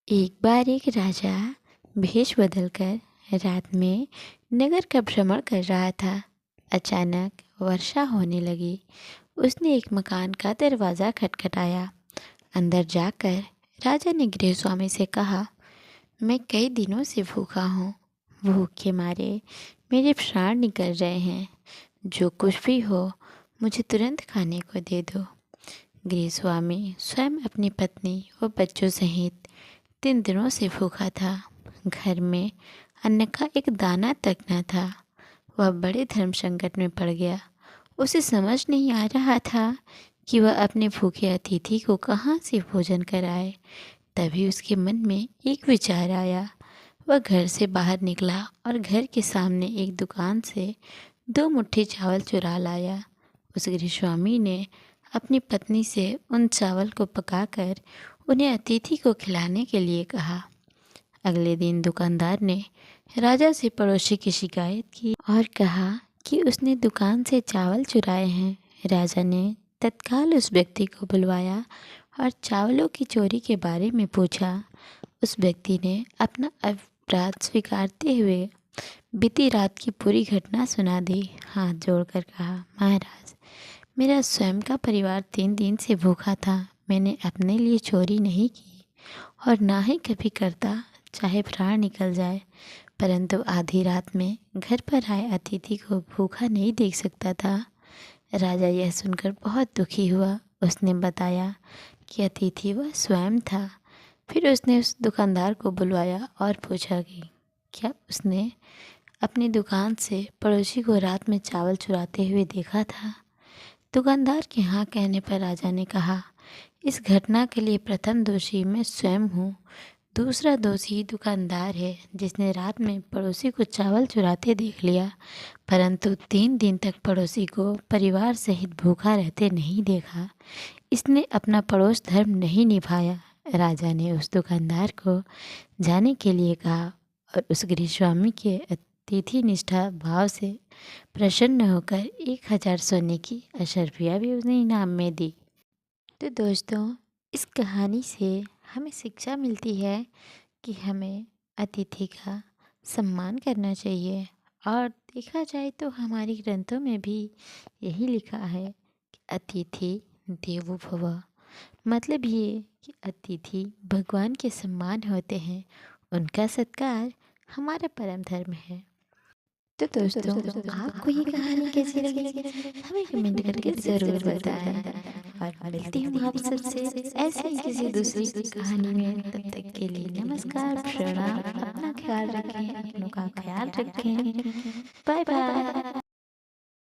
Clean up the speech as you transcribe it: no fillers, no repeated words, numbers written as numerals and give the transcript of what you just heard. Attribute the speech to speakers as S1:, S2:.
S1: एक बार एक राजा भेष बदलकर रात में नगर का भ्रमण कर रहा था। अचानक वर्षा होने लगी। उसने एक मकान का दरवाज़ा खटखटाया। अंदर जाकर राजा ने गृहस्वामी से कहा, मैं कई दिनों से भूखा हूँ। भूख के मारे मेरे प्राण निकल रहे हैं। जो कुछ भी हो मुझे तुरंत खाने को दे दो। गृहस्वामी स्वयं अपनी पत्नी व बच्चों सहित 3 दिनों से भूखा था। घर में अन्न का एक दाना तक न था। वह बड़े धर्म संकट में पड़ गया। उसे समझ नहीं आ रहा था कि वह अपने भूखे अतिथि को कहाँ से भोजन कराए। तभी उसके मन में एक विचार आया। वह घर से बाहर निकला और घर के सामने एक दुकान से 2 मुट्ठी चावल चुरा लाया। उस गृहस्वामी ने अपनी पत्नी से उन चावल को पकाकर उन्हें अतिथि को खिलाने के लिए कहा। अगले दिन दुकानदार ने राजा से पड़ोसी की शिकायत की और कहा कि उसने दुकान से चावल चुराए हैं। राजा ने तत्काल उस व्यक्ति को बुलवाया और चावलों की चोरी के बारे में पूछा। उस व्यक्ति ने अपना अपराध स्वीकारते हुए बीती रात की पूरी घटना सुना दी। हाथ जोड़कर कहा, महाराज, मेरा स्वयं का परिवार 3 दिन से भूखा था। मैंने अपने लिए चोरी नहीं की और ना ही कभी करता, चाहे प्राण निकल जाए। परंतु आधी रात में घर पर आए अतिथि को भूखा नहीं देख सकता था। राजा यह सुनकर बहुत दुखी हुआ। उसने बताया कि अतिथि वह स्वयं था। फिर उसने उस दुकानदार को बुलवाया और पूछा कि क्या उसने अपनी दुकान से पड़ोसी को रात में चावल चुराते हुए देखा था। दुकानदार के हाँ कहने पर राजा ने कहा, इस घटना के लिए प्रथम दोषी मैं स्वयं हूँ। दूसरा दोषी दुकानदार है, जिसने रात में पड़ोसी को चावल चुराते देख लिया, परंतु 3 दिन तक पड़ोसी को परिवार सहित भूखा रहते नहीं देखा। इसने अपना पड़ोस धर्म नहीं निभाया। राजा ने उस दुकानदार को जाने के लिए कहा और उस गृहस्वामी के अतिथि निष्ठा भाव से प्रसन्न होकर 1000 सोने की अशर्फिया भी उसने इनाम में दी। तो दोस्तों, इस कहानी से हमें शिक्षा मिलती है कि हमें अतिथि का सम्मान करना चाहिए। और देखा जाए तो हमारे ग्रंथों में भी यही लिखा है कि अतिथि देवो भव। मतलब ये कि अतिथि भगवान के सम्मान होते हैं। उनका सत्कार हमारा परम धर्म है। तो दोस्तों, आपको ये कहानी कैसी लगी हमें कमेंट करके ज़रूर बताएं। और मिलती हूँ आप सबसे ऐसे ही किसी दूसरी कहानी में। तब तक के लिए नमस्कार, प्रणाम। अपना ख्याल रखें, अपनों का ख्याल रखें। Bye bye.